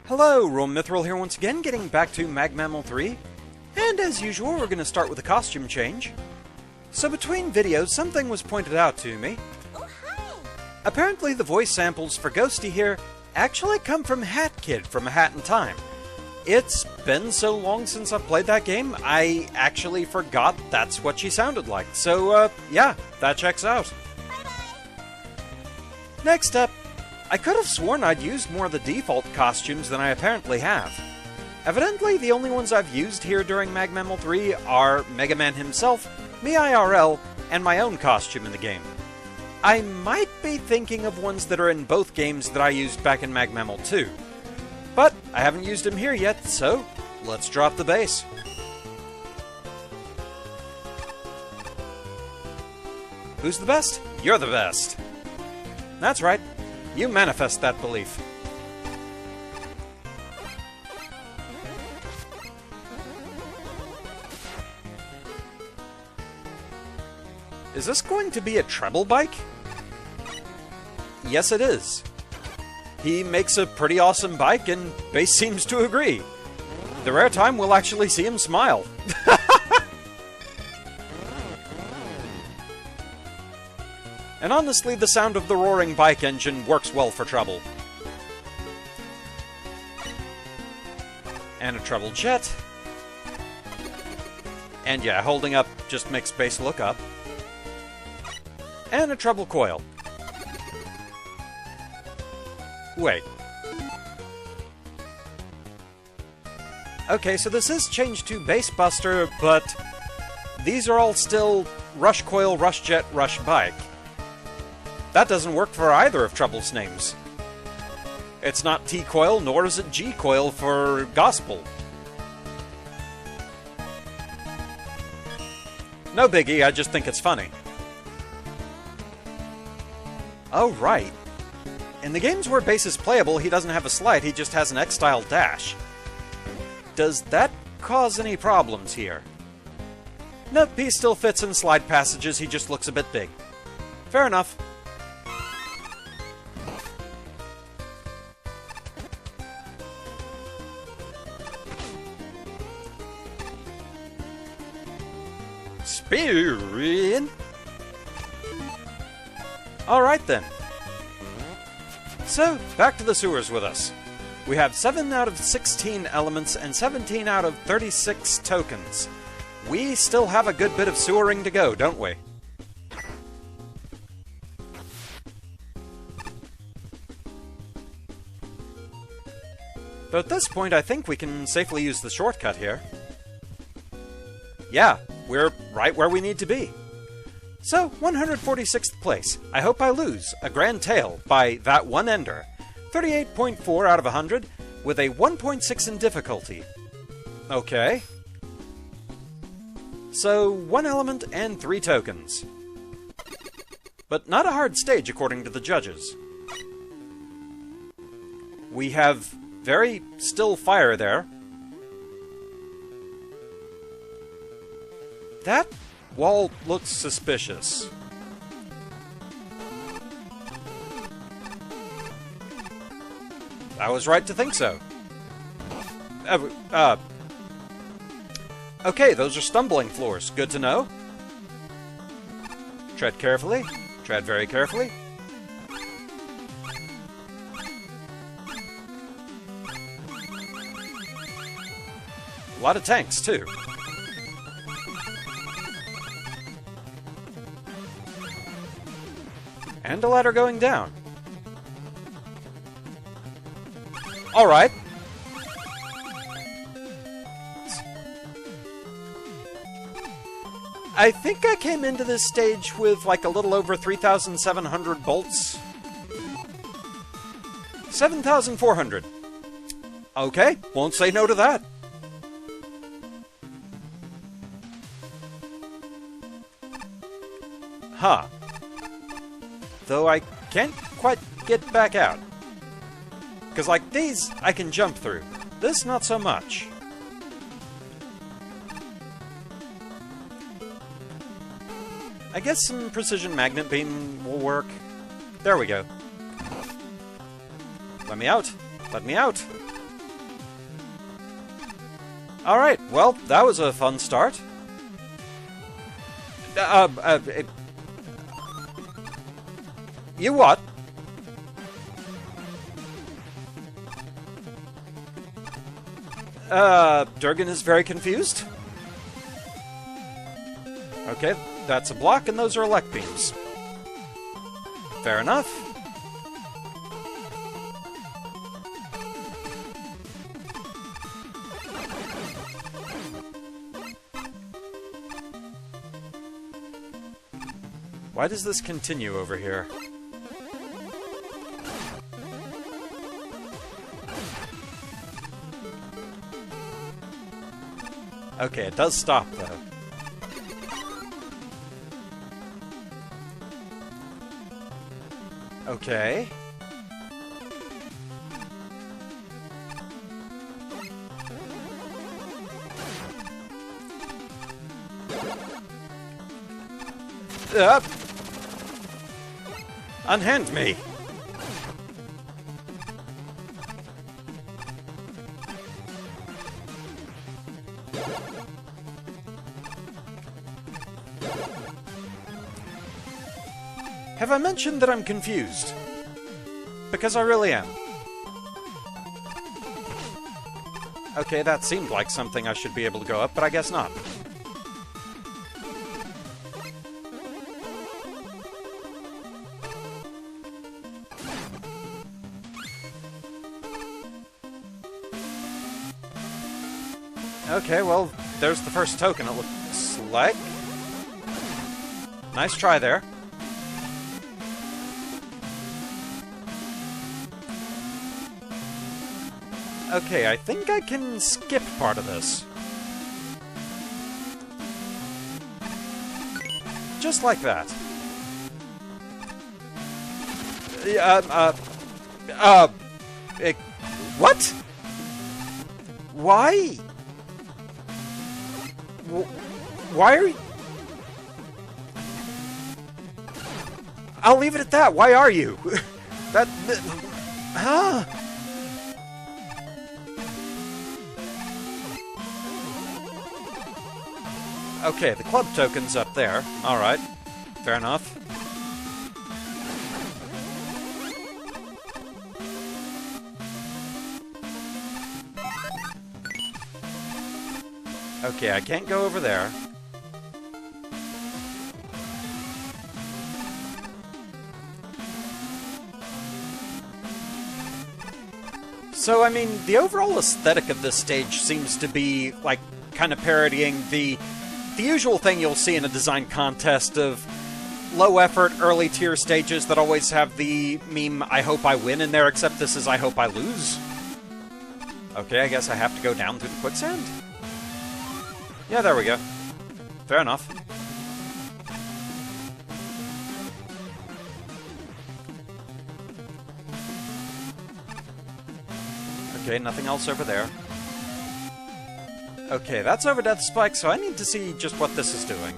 Hello, RoahmMythril here once again, getting back to Mag 3. And as usual, we're going to start with a costume change. So between videos, something was pointed out to me. Oh, hi! Apparently the voice samples for Ghosty here actually come from Hat Kid from A Hat in Time. It's been so long since I've played that game, I actually forgot that's what she sounded like. So, yeah, that checks out. Bye-bye! Next up, I could have sworn I'd used more of the default costumes than I apparently have. Evidently, the only ones I've used here during Mag 3 are Mega Man himself, me IRL, and my own costume in the game. I might be thinking of ones that are in both games that I used back in Mag 2. But I haven't used them here yet, so let's drop the bass. Who's the best? You're the best. That's right. You manifest that belief. Is this going to be a treble bike? Yes, it is. He makes a pretty awesome bike, and Bass seems to agree. The rare time we'll actually see him smile. And honestly, the sound of the roaring bike engine works well for trouble. And a treble jet. And yeah, holding up just makes Bass look up. And a treble coil. Wait. Okay, so this is changed to Bass Buster, but these are all still Rush Coil, Rush Jet, Rush Bike. That doesn't work for either of Trouble's names. It's not T-Coil, nor is it G-Coil for Gospel. No biggie, I just think it's funny. Oh, right. In the games where Bass is playable, he doesn't have a slide, he just has an X-style dash. Does that cause any problems here? Nope, he still fits in slide passages, he just looks a bit big. Fair enough. Spin! Alright then. So, back to the sewers with us. We have 7 out of 16 elements and 17 out of 36 tokens. We still have a good bit of sewering to go, don't we? Though at this point I think we can safely use the shortcut here. Yeah, we're right where we need to be. So, 146th place. I hope I lose. A grand tail by that one ender. 38.4 out of 100, with a 1.6 in difficulty. Okay. So, 1 element and 3 tokens. But not a hard stage according to the judges. We have very still fire there. That wall looks suspicious. I was right to think so. Okay, those are stumbling floors. Good to know. Tread carefully. Tread very carefully. A lot of tanks, too. And a ladder going down. Alright. I think I came into this stage with like a little over 3,700 bolts. 7,400. Okay, won't say no to that. Huh. Though I can't quite get back out. Because like these, I can jump through. This, not so much. I guess some precision magnet beam will work. There we go. Let me out. Let me out. Alright, well, that was a fun start. You what? Durgan is very confused. Okay, that's a block, and those are elect beams. Fair enough. Why does this continue over here? Okay, it does stop, though. Okay. Up! Unhand me! Have I mentioned that I'm confused? Because I really am. Okay, that seemed like something I should be able to go up, but I guess not. Okay, well, there's the first token, it looks like. Nice try there. Okay, I think I can skip part of this. Just like that. What? Why? Why are you... I'll leave it at that. Why are you? Huh? Okay, the club token's up there. Alright. Fair enough. Okay, I can't go over there. So, I mean, the overall aesthetic of this stage seems to be, like, kind of parodying the usual thing you'll see in a design contest of low-effort, early-tier stages that always have the meme, I hope I win, in there, except this is I hope I lose. Okay, I guess I have to go down through the quicksand? Yeah, there we go. Fair enough. Okay, nothing else over there. Okay, that's over Death Spike, so I need to see just what this is doing.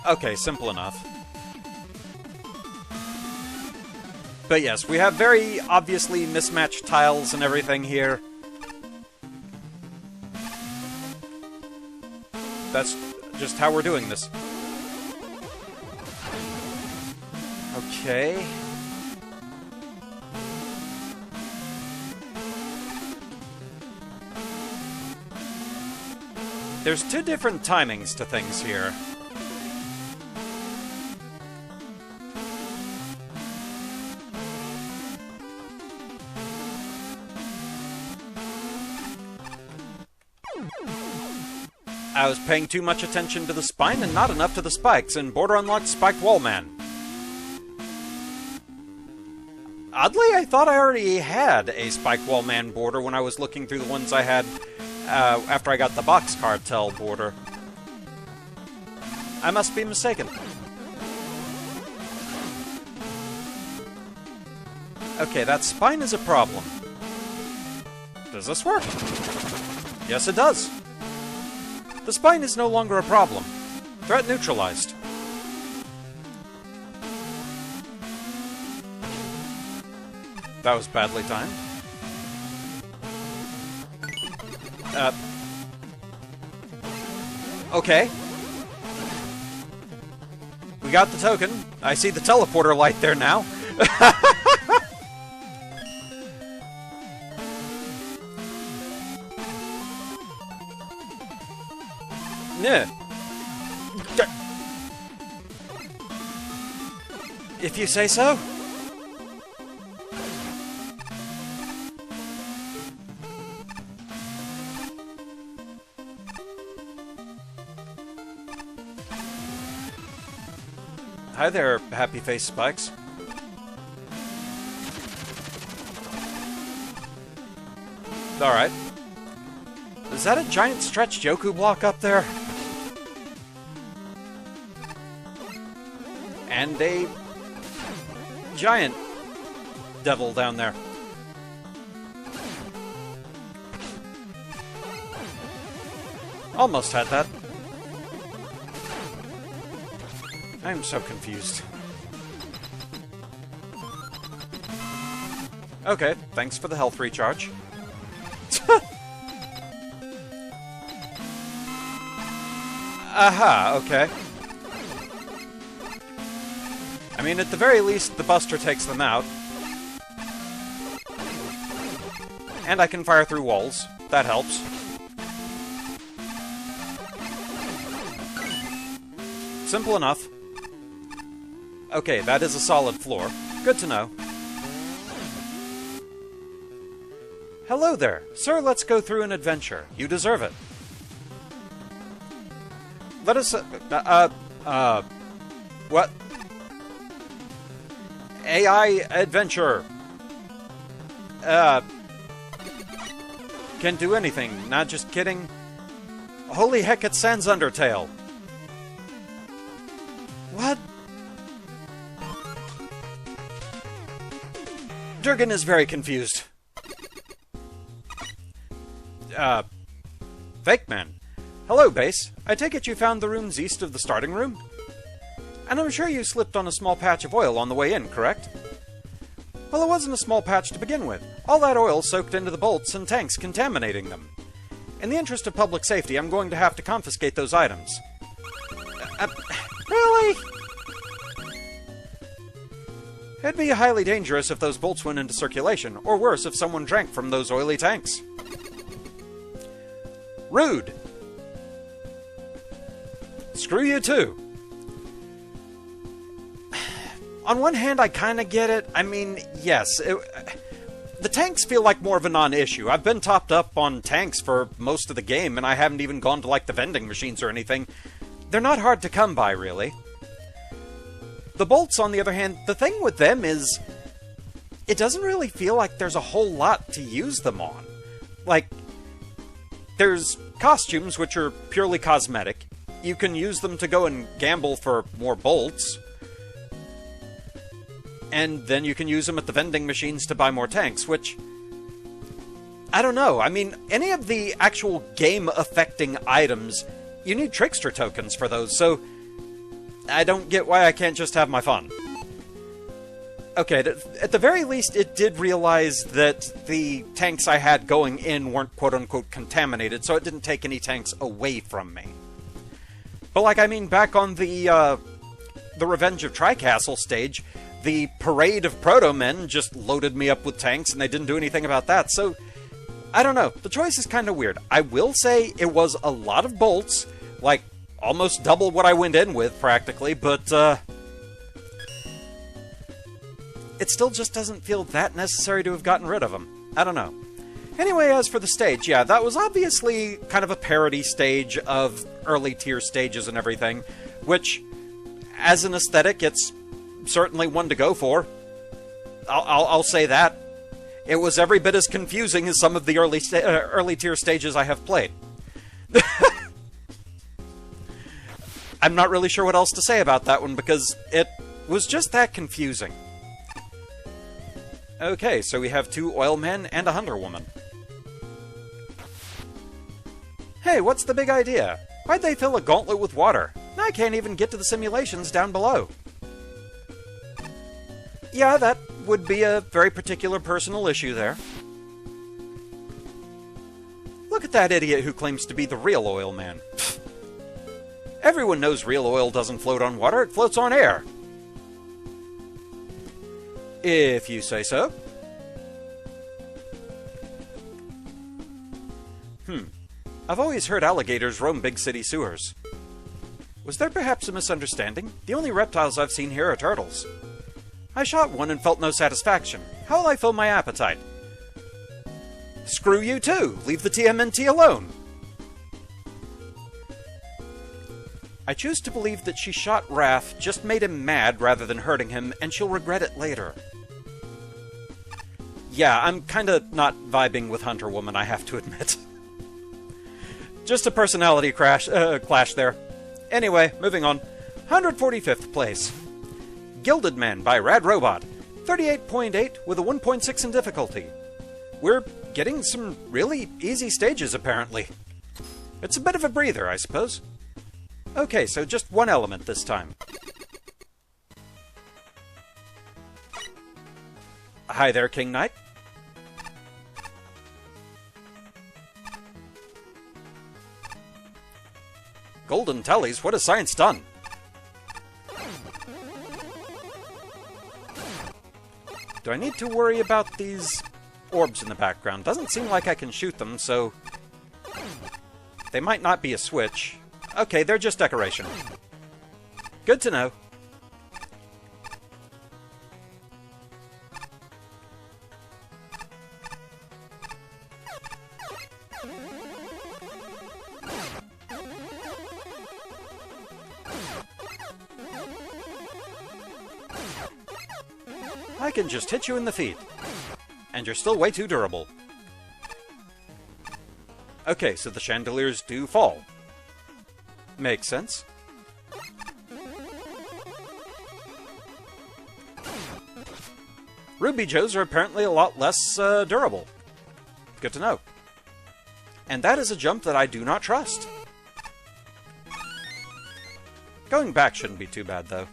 Okay, simple enough. But yes, we have very obviously mismatched tiles and everything here. That's just how we're doing this. Okay. There's two different timings to things here. I was paying too much attention to the spine and not enough to the spikes, and Border unlocked Spiked Wall Man. Oddly, I thought I already had a Spiked Wall Man border when I was looking through the ones I had after I got the Box Cartel border. I must be mistaken. Okay, that spine is a problem. Does this work? Yes, it does. The spine is no longer a problem. Threat neutralized. That was badly timed. Okay. We got the token. I see the teleporter light there now. Nah. If you say so. Hi there, happy face spikes. Alright. Is that a giant stretched Yoku block up there? And a giant devil down there. Almost had that. I'm so confused. Okay, thanks for the health recharge. Aha, okay. I mean, at the very least, the Buster takes them out. And I can fire through walls. That helps. Simple enough. Okay, that is a solid floor. Good to know. Hello there. Sir, let's go through an adventure. You deserve it. Let us... what? AI adventure. Can do anything. Not just kidding. Holy heck, it's Sans Undertale. What? Durgan is very confused. Fake Man. Hello, Base. I take it you found the rooms east of the starting room? And I'm sure you slipped on a small patch of oil on the way in, correct? Well, it wasn't a small patch to begin with. All that oil soaked into the bolts and tanks, contaminating them. In the interest of public safety, I'm going to have to confiscate those items. Really? It'd be highly dangerous if those bolts went into circulation, or worse, if someone drank from those oily tanks. Rude! Screw you too! On one hand, I kinda get it. I mean, yes, the tanks feel like more of a non-issue. I've been topped up on tanks for most of the game, and I haven't even gone to, like, the vending machines or anything. They're not hard to come by, really. The bolts, on the other hand, the thing with them is... it doesn't really feel like there's a whole lot to use them on. Like, there's costumes, which are purely cosmetic. You can use them to go and gamble for more bolts. And then you can use them at the vending machines to buy more tanks, which... I don't know. I mean, any of the actual game-affecting items, you need Trickster tokens for those, so... I don't get why I can't just have my fun. Okay, at the very least, it did realize that the tanks I had going in weren't quote-unquote contaminated, so it didn't take any tanks away from me. But, like, I mean, back on the Revenge of Tricastle stage, the Parade of Proto-Men just loaded me up with tanks, and they didn't do anything about that, so... I don't know. The choice is kind of weird. I will say it was a lot of bolts, like, almost double what I went in with, practically, but, it still just doesn't feel that necessary to have gotten rid of them. I don't know. Anyway, as for the stage, yeah, that was obviously kind of a parody stage of early tier stages and everything, which, as an aesthetic, it's certainly one to go for. I'll say that. It was every bit as confusing as some of the early tier stages I have played. I'm not really sure what else to say about that one, because it was just that confusing. Okay, so we have 2 oil men and a hunter woman. Hey, what's the big idea? Why'd they fill a gauntlet with water? I can't even get to the simulations down below. Yeah, that would be a very particular personal issue there. Look at that idiot who claims to be the real oil man. Everyone knows real oil doesn't float on water, it floats on air. If you say so. I've always heard alligators roam big city sewers. Was there perhaps a misunderstanding? The only reptiles I've seen here are turtles. I shot one and felt no satisfaction. How will I fill my appetite? Screw you too! Leave the TMNT alone! I choose to believe that she shot Raph, just made him mad rather than hurting him, and she'll regret it later. Yeah, I'm kinda not vibing with Hunter Woman, I have to admit. Just a personality clash there. Anyway, moving on. 145th place. Gilded Man by Rad Robot. 38.8 with a 1.6 in difficulty. We're getting some really easy stages, apparently. It's a bit of a breather, I suppose. Okay, so just one element this time. Hi there, King Knight. Golden Tellies, what has science done? Do I need to worry about these orbs in the background? Doesn't seem like I can shoot them, so... They might not be a switch. Okay, they're just decoration. Good to know. I can just hit you in the feet. And you're still way too durable. Okay, so the chandeliers do fall. Makes sense. Ruby Joes are apparently a lot less durable. Good to know. And that is a jump that I do not trust. Going back shouldn't be too bad, though.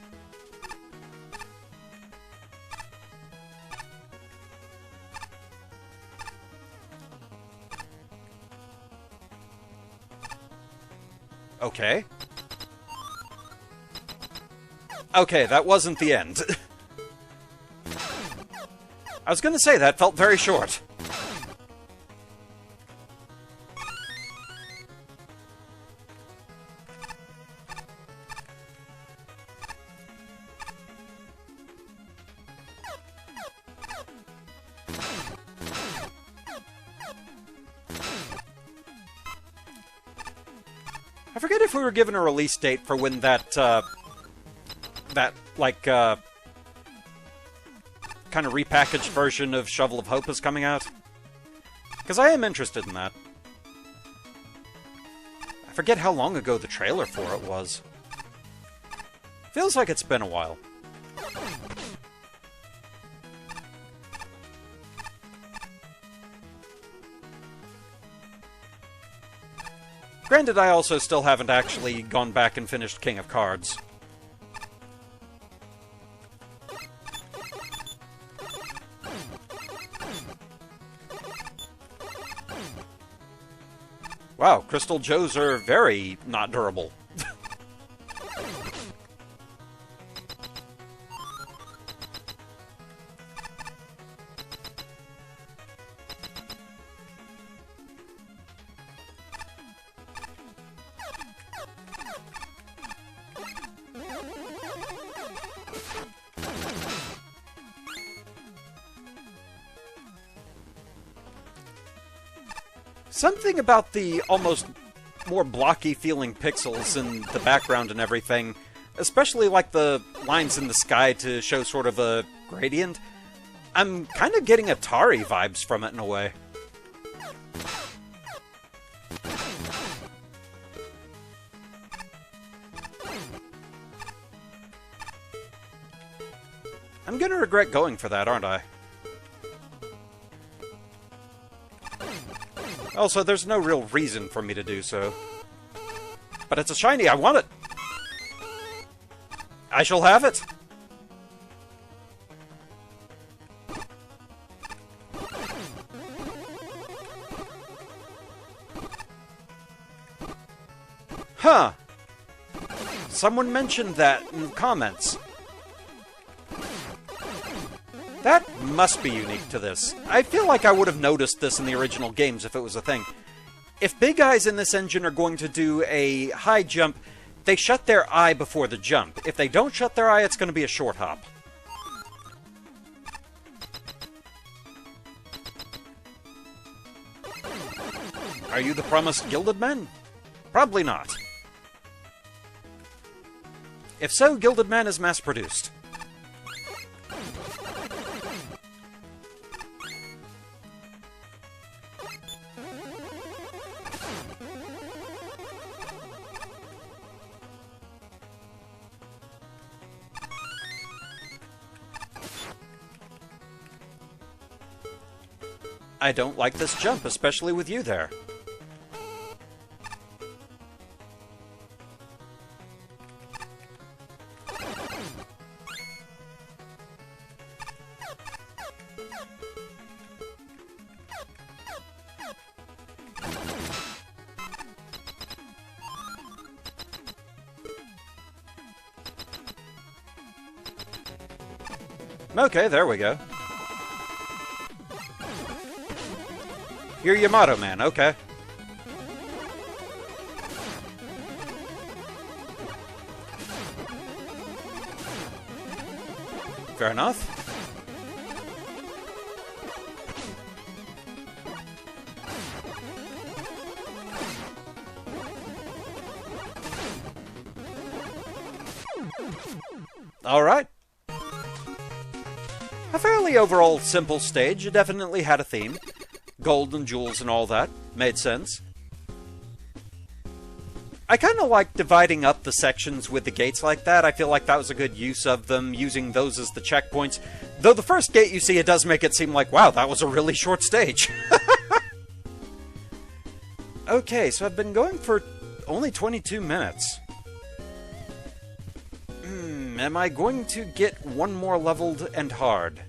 Okay. Okay, that wasn't the end. I was gonna say, that felt very short. I forget if we were given a release date for when that, kind of repackaged version of Shovel of Hope is coming out. Because I am interested in that. I forget how long ago the trailer for it was. Feels like it's been a while. Granted, I also still haven't actually gone back and finished King of Cards. Wow, Crystal Joes are very not durable. Something about the almost more blocky feeling pixels in the background and everything, especially like the lines in the sky to show sort of a gradient. I'm kind of getting Atari vibes from it in a way. I'm gonna regret going for that, aren't I? Also, there's no real reason for me to do so. But it's a shiny, I want it! I shall have it! Someone mentioned that in the comments. That must be unique to this. I feel like I would have noticed this in the original games if it was a thing. If big eyes in this engine are going to do a high jump, they shut their eye before the jump. If they don't shut their eye, it's going to be a short hop. Are you the promised Gilded Man? Probably not. If so, Gilded Man is mass-produced. I don't like this jump, especially with you there. Okay, there we go. You're Yamato Man, okay. Fair enough. Alright. A fairly overall simple stage. It definitely had a theme. Gold and jewels and all that. Made sense. I kind of like dividing up the sections with the gates like that. I feel like that was a good use of them, using those as the checkpoints. Though the first gate you see, it does make it seem like, wow, that was a really short stage. Okay, so I've been going for only 22 minutes. Am I going to get one more leveled and hard?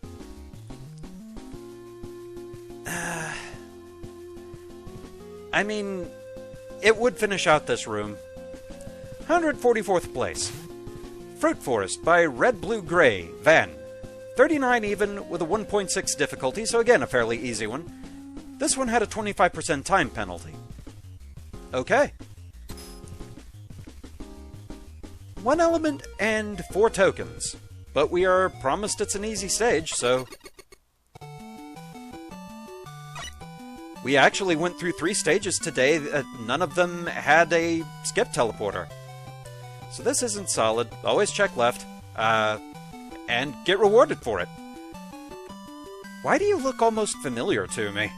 I mean, it would finish out this room. 144th place. Fruit Forest by Red Blue Gray, Van. 39 even with a 1.6 difficulty, so again a fairly easy one. This one had a 25% time penalty. Okay. 1 element and 4 tokens. But we are promised it's an easy stage, so... We actually went through 3 stages today. None of them had a skip teleporter. So this isn't solid. Always check left. And get rewarded for it. Why do you look almost familiar to me?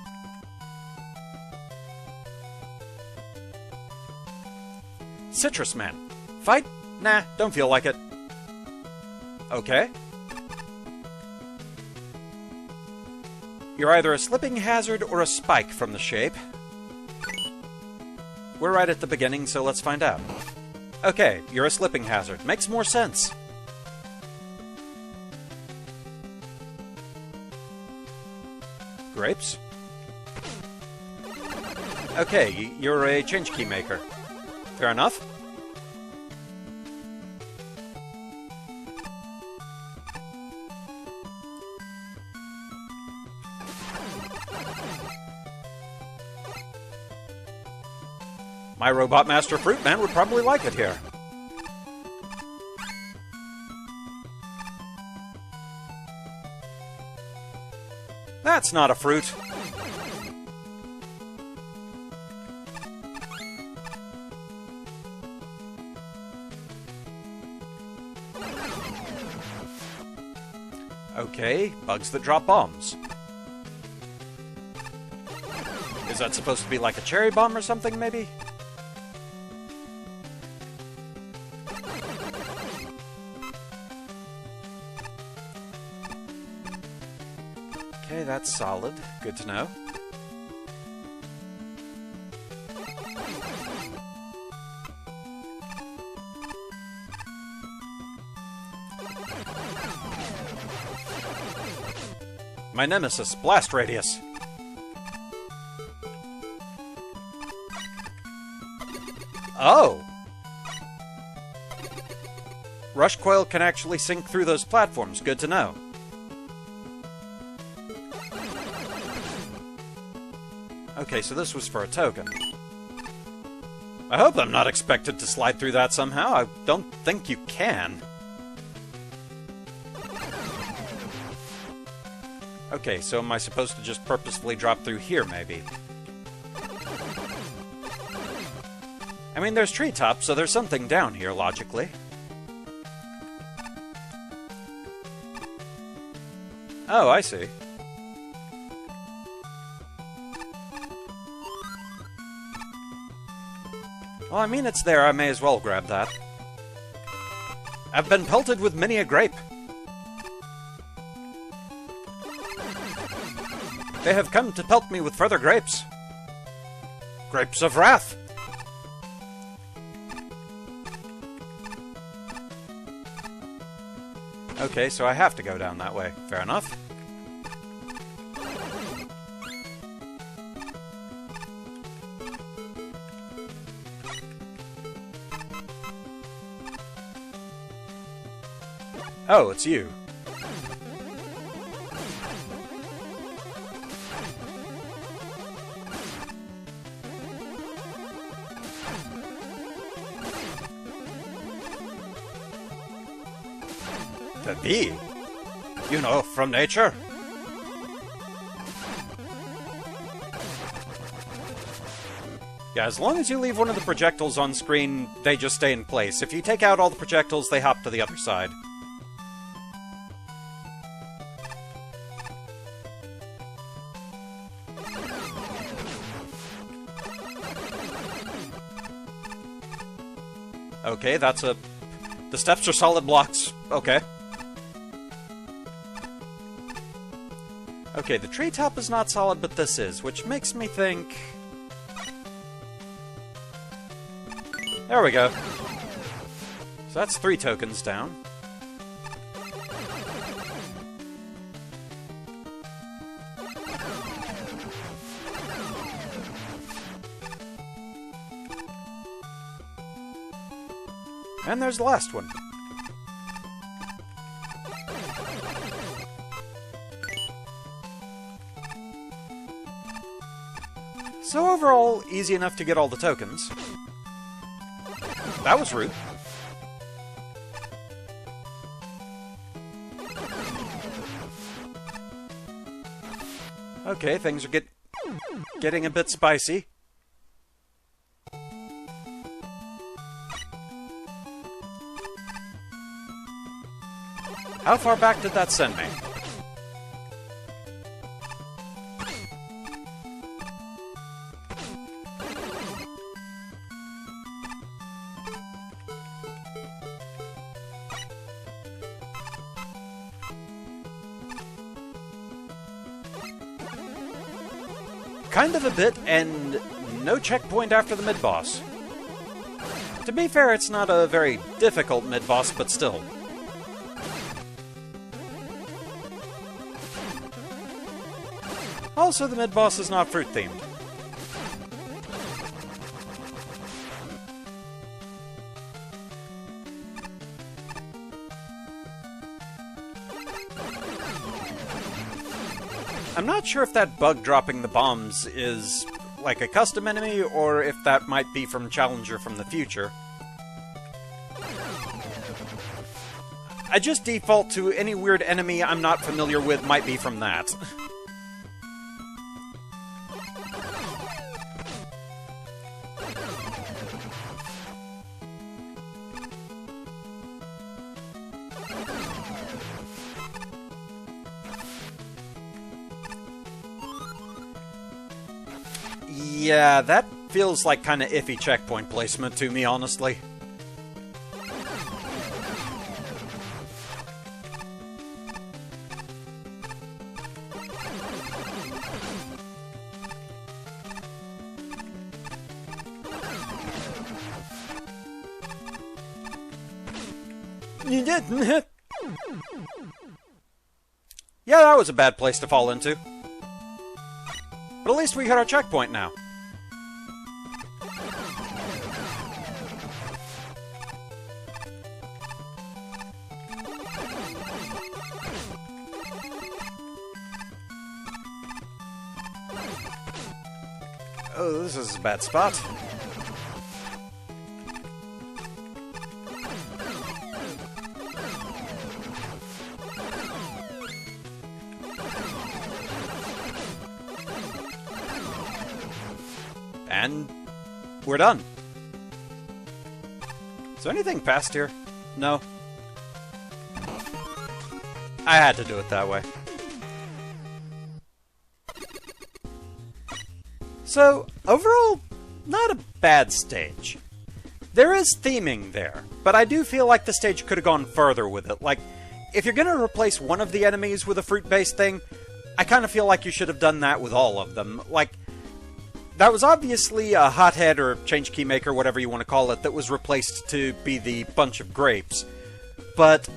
Citrus Man. Fight? Nah, don't feel like it. Okay. You're either a slipping hazard or a spike from the shape. We're right at the beginning, so let's find out. Okay, you're a slipping hazard. Makes more sense. Grapes? Okay, you're a change key maker. Fair enough. My Robot Master Fruit Man would probably like it here. That's not a fruit. Okay, bugs that drop bombs. Is that supposed to be like a cherry bomb or something, maybe? Okay, that's solid. Good to know. My nemesis, Blast Radius. Oh! Rush Coil can actually sink through those platforms. Good to know. Okay, so this was for a token. I hope I'm not expected to slide through that somehow. I don't think you can. Okay, so am I supposed to just purposefully drop through here, maybe? I mean, there's treetops, so there's something down here, logically. Oh, I see. Well, I mean, it's there. I may as well grab that. I've been pelted with many a grape. They have come to pelt me with further grapes. Grapes of wrath. Okay, so I have to go down that way. Fair enough. Oh, it's you. The bee? You know, from nature? Yeah, as long as you leave one of the projectiles on screen, they just stay in place. If you take out all the projectiles, they hop to the other side. Okay, that's a... The steps are solid blocks. Okay. Okay, the treetop is not solid, but this is, which makes me think... There we go. So that's 3 tokens down. And there's the last one. So overall, easy enough to get all the tokens. That was rude. Okay, things are getting a bit spicy. How far back did that send me? Kind of a bit, and no checkpoint after the mid-boss. To be fair, it's not a very difficult mid-boss, but still. Also, the mid-boss is not fruit-themed. I'm not sure if that bug dropping the bombs is like a custom enemy, or if that might be from Challenger from the future. I just default to any weird enemy I'm not familiar with might be from that. Yeah, that feels like kind of iffy checkpoint placement to me, honestly. You didn't hit. Yeah, that was a bad place to fall into. But at least we got our checkpoint now. Oh, this is a bad spot. And we're done. Is there anything past here? No. I had to do it that way. So, overall, not a bad stage. There is theming there, but I do feel like the stage could have gone further with it. Like, if you're gonna replace one of the enemies with a fruit-based thing, I kind of feel like you should have done that with all of them. Like, that was obviously a hothead or change key maker, whatever you want to call it, that was replaced to be the bunch of grapes. But,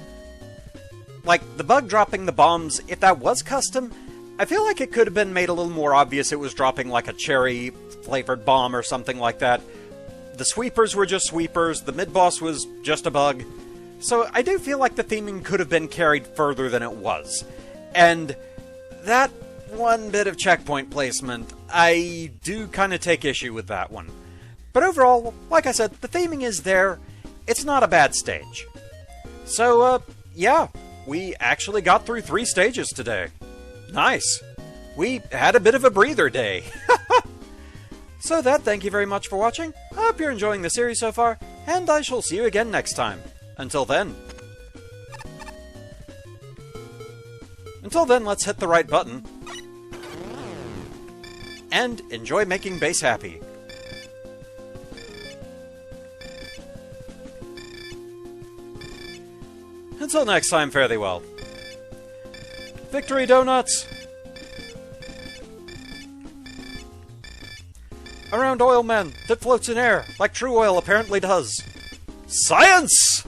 like, the bug dropping the bombs, if that was custom, I feel like it could have been made a little more obvious it was dropping like a cherry-flavored bomb or something like that. The sweepers were just sweepers, the mid-boss was just a bug. So I do feel like the theming could have been carried further than it was. And that one bit of checkpoint placement, I do kind of take issue with that one. But overall, like I said, the theming is there. It's not a bad stage. So, yeah, we actually got through 3 stages today. Nice. We had a bit of a breather day. So thank you very much for watching. I hope you're enjoying the series so far, and I shall see you again next time. Until then, let's hit the right button. And enjoy making base happy. Until next time, fare thee well. Victory donuts! Around oil men that floats in air, like true oil apparently does. Science!